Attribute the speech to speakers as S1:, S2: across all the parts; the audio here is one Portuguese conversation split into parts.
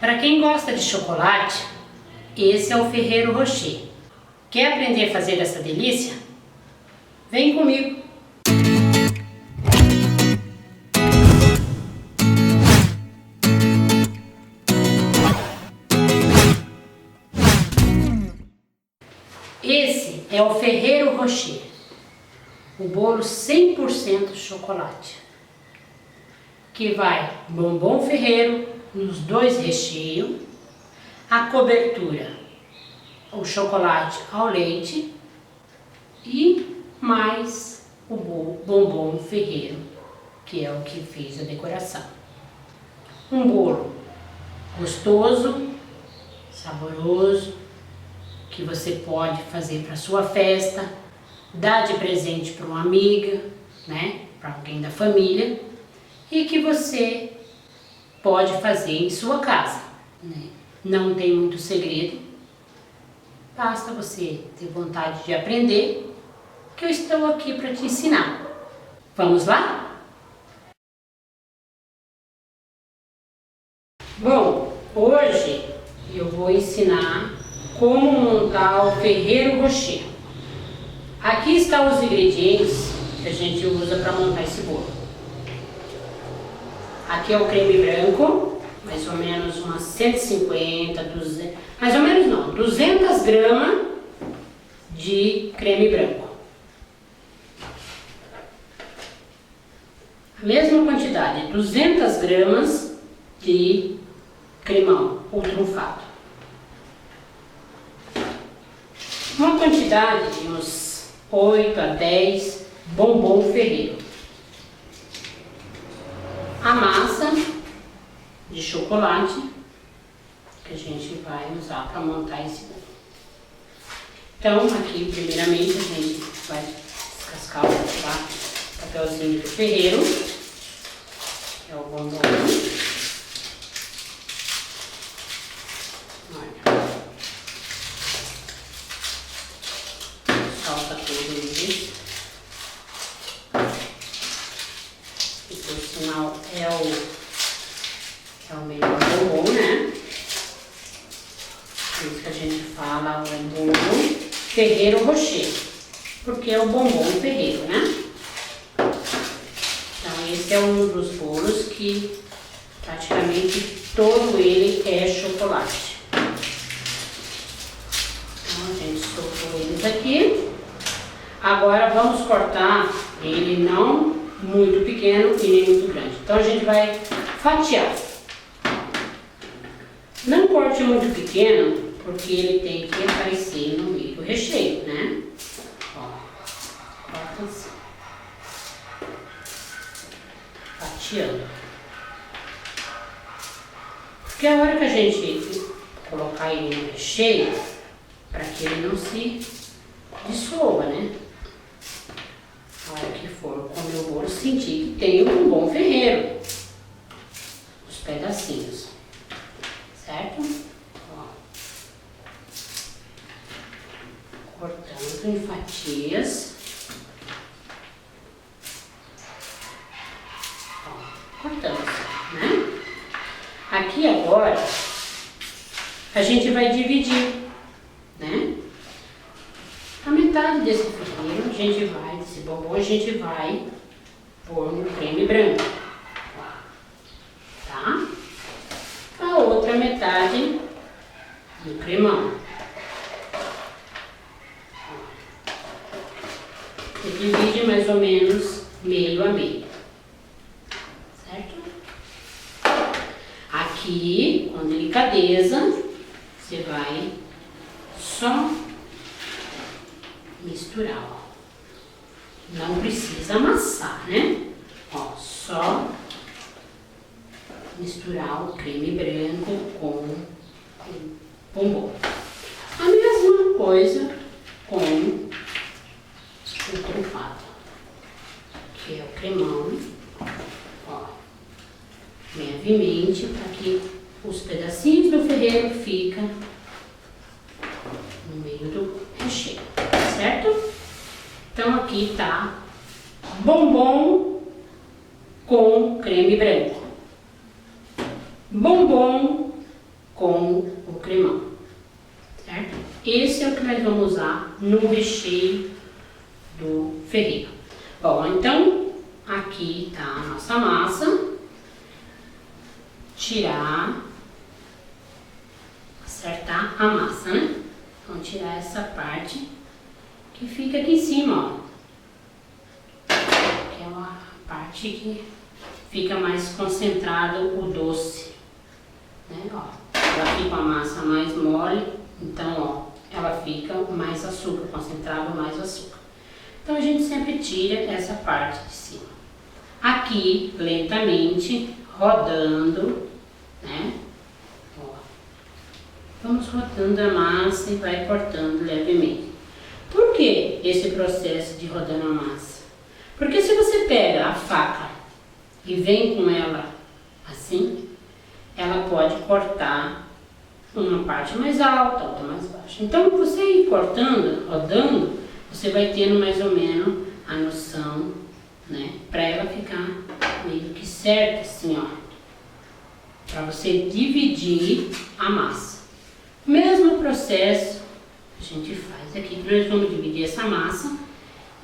S1: Para quem gosta de chocolate, esse é o Ferrero Rocher. Quer aprender a fazer essa delícia? Vem comigo! Esse é o Ferrero Rocher, o bolo 100% chocolate, que vai bombom Ferrero nos dois recheios, a cobertura, o chocolate ao leite e mais o bombom Ferrero, que é o que fez a decoração. Um bolo gostoso, saboroso, que você pode fazer para sua festa, dar de presente para uma amiga, né, para alguém da família, e que você pode fazer em sua casa, né? Não tem muito segredo, basta você ter vontade de aprender, que eu estou aqui para te ensinar. Vamos lá? Bom, hoje eu vou ensinar como montar o Ferrero Rocher. Aqui estão os ingredientes que a gente usa para montar esse bolo. Aqui é o creme branco, mais ou menos umas 150, 200, mais ou menos não, 200 gramas de creme branco. A mesma quantidade, 200 gramas de cremão ou trunfado. Uma quantidade de uns 8 a 10 bombom Ferrero. A massa de chocolate que a gente vai usar para montar esse bolo. Então, aqui, primeiramente, a gente vai descascar o papelzinho do Ferrero, que é o bombom. Olha. Solta tudo ele. E por sinal é o melhor bombom, né? Por isso que a gente fala o bolo Ferrero Rocher, porque é o bombom Ferrero, né? Então esse é um dos bolos que praticamente todo ele é chocolate. Então a gente soltou eles aqui. Agora vamos cortar ele não muito pequeno e nem muito grande. Então a gente vai fatiar. Não corte muito pequeno, porque ele tem que aparecer no meio do recheio, né? Ó, corta assim. Fatiando. Porque a hora que a gente colocar ele no recheio, para que ele não se dissolva, né? A hora que for comer o bolo, sentir que tem um bombom Ferrero. Os pedacinhos. Certo? Ó. Cortando em fatias. Ó, cortando, né? Aqui agora, a gente vai dividir, né? A metade desse Ferrero, desse bombom, a gente vai pôr no creme branco, tá? A outra metade no cremão. Você divide mais ou menos meio a meio, certo? Aqui, com delicadeza, você vai só misturar, ó. Não precisa amassar, né? Ó, só misturar o creme branco com o bombom. A mesma coisa com o trufado, que é o cremão, ó, levemente, para que os pedacinhos do Ferrero ficam no meio do recheio, certo? Então aqui tá bombom com creme branco, bombom com o cremão, certo? Esse é o que nós vamos usar no recheio do ferreiro. Bom, então aqui tá a nossa massa. Tirar, acertar a massa, né? Vamos tirar essa parte que fica aqui em cima, ó. Que é uma parte que fica mais concentrado o doce, né? Ó, ela fica a massa mais mole, então, ó, ela fica mais açúcar, concentrado mais açúcar. Então a gente sempre tira essa parte de cima. Aqui, lentamente, rodando, né? Ó. Vamos rodando a massa e vai cortando levemente. Por que esse processo de rodando a massa? Porque se você pega a faca e vem com ela assim, ela pode cortar uma parte mais alta, outra mais baixa. Então, você ir cortando, rodando, você vai tendo mais ou menos a noção, né? Para ela ficar meio que certa assim, ó. Para você dividir a massa. Mesmo processo a gente faz aqui. Nós vamos dividir essa massa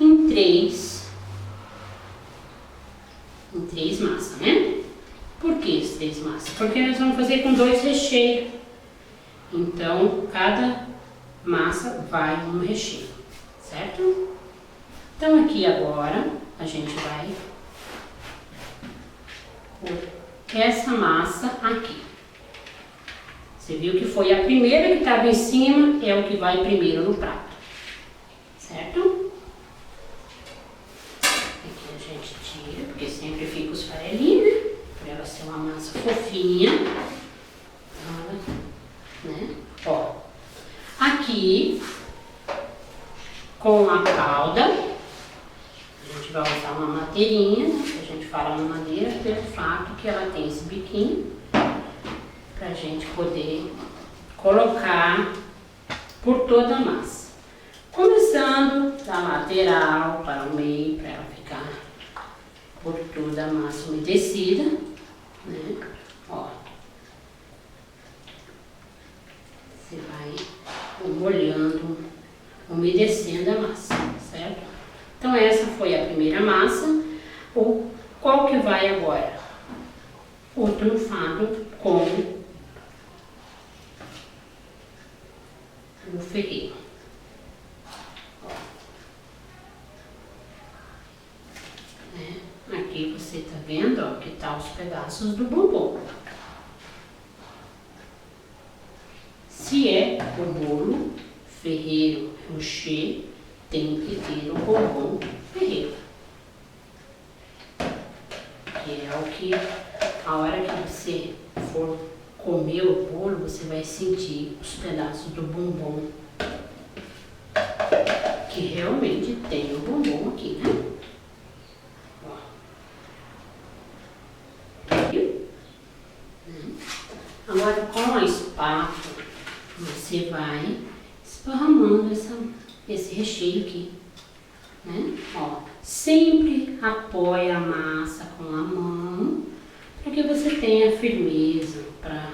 S1: em três massas, né? Por que as 3 massas? Porque nós vamos fazer com 2 recheios. Então, cada massa vai um recheio, certo? Então, aqui agora, a gente vai pôr essa massa aqui. Você viu que foi a primeira que estava em cima, é o que vai primeiro no prato, certo? Aqui a gente tira, porque sempre fica os farelinhos, né? Para ela ser uma massa fofinha. Né? Ó, aqui com a calda, a gente vai usar uma madeirinha, né? A gente fala uma madeira pelo fato que ela tem esse biquinho, pra gente poder colocar por toda a massa. Começando da lateral para o meio, para ela ficar por toda a massa umedecida, né? Ó. Você vai molhando, umedecendo a massa, certo? Então essa foi a primeira massa. Qual que vai agora? O trufado com o ferreiro. Aqui você tá vendo, ó, que tá os pedaços do bombom. Se é o bolo ferreiro rocher, tem que ter o bombom ferreiro. Que é o que, a hora que você for comer o bolo, você vai sentir os pedaços do bombom. Que realmente tem o bombom aqui, né? Agora, com a espátula, você vai esparramando esse recheio aqui, né? Ó, sempre apoia a massa com a mão, para que você tenha firmeza para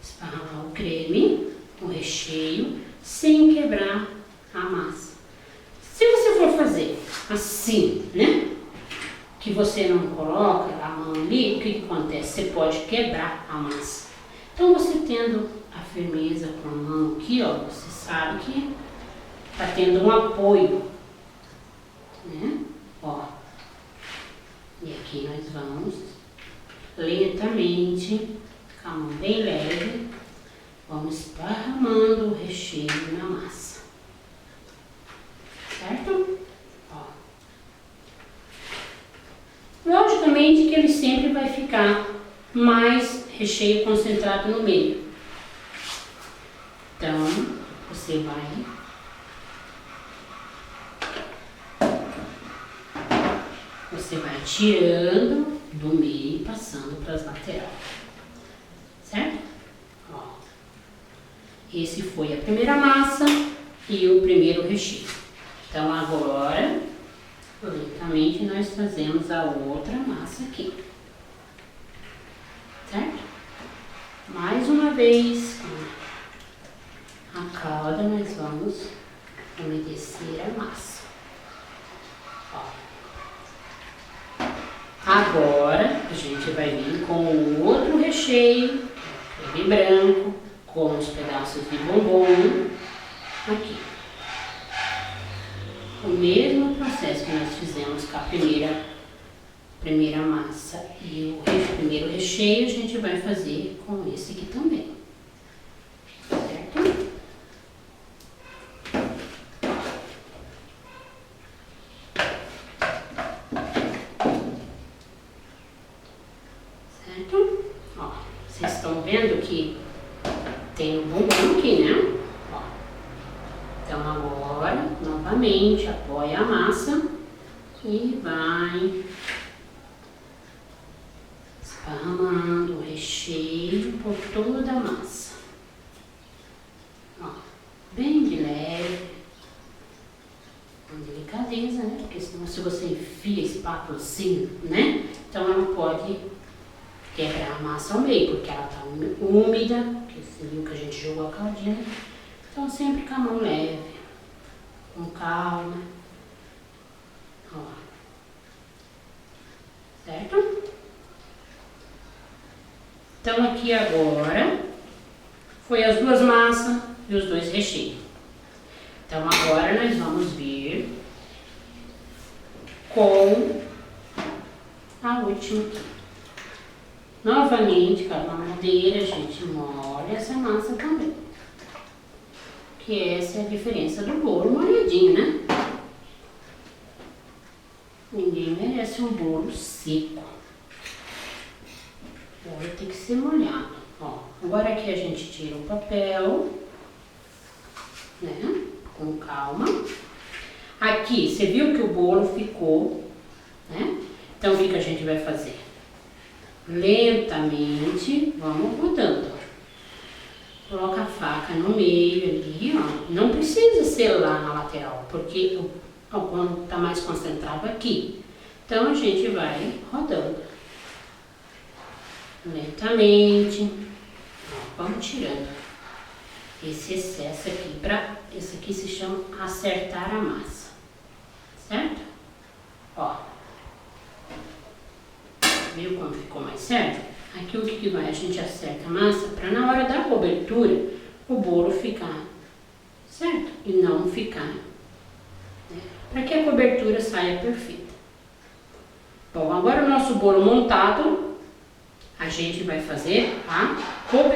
S1: esparramar o creme, o recheio, sem quebrar a massa. Se você for fazer assim, né? Que você não coloca a mão ali, o que acontece? Você pode quebrar a massa. Então, você tendo a firmeza com a mão aqui, ó, você sabe que tá tendo um apoio, né? Ó. E aqui nós vamos lentamente, com a mão bem leve, vamos esparramando o recheio na massa. Certo? Ó. Logicamente que ele sempre vai ficar mais recheio concentrado no meio. Então, você vai tirando do meio e passando para as laterais. Certo? Ó. Esse foi a primeira massa e o primeiro recheio. Então, agora, lentamente, nós fazemos a outra massa aqui. Certo? Mais uma vez, com a calda, nós vamos umedecer a massa. Ó. Agora, a gente vai vir com o outro recheio, creme branco, com os pedaços de bombom aqui. O mesmo processo que nós fizemos com a primeira massa e o primeiro recheio, a gente vai fazer com esse aqui também, certo? Certo? Ó, vocês estão vendo que tem um bombom aqui, né? Ó. Então agora, novamente, apoia a massa e vai esparramando o recheio por toda a massa. Ó, bem de leve, com delicadeza, né? Porque senão, se você enfia a espátula assim, né? Então ela não pode quebrar a massa ao meio, porque ela tá úmida, porque você viu que a gente jogou a caldinha. Então sempre com a mão leve, com calma. Ó. Certo? Então aqui agora foi as duas massas e os dois recheios. Então agora nós vamos vir com a última aqui. Novamente com a mamadeira a gente molha essa massa também. Que essa é a diferença do bolo molhadinho, né? Ninguém merece um bolo seco. O bolo tem que ser molhado. Ó, agora aqui a gente tira o papel, né? Com calma. Aqui, você viu que o bolo ficou, né? Então o que a gente vai fazer? Lentamente, vamos rodando. Coloca a faca no meio ali, ó. Não precisa ser lá na lateral, porque o pão está mais concentrado aqui. Então a gente vai rodando. Lentamente. Ó, vamos tirando esse excesso aqui. Esse aqui se chama acertar a massa. Certo? Ó. Viu como ficou mais certo? Aqui o que vai? A gente acerta a massa para na hora da cobertura o bolo ficar certo e não ficar, né? Para que a cobertura saia perfeita. Bom, agora o nosso bolo montado, a gente vai fazer a cobertura.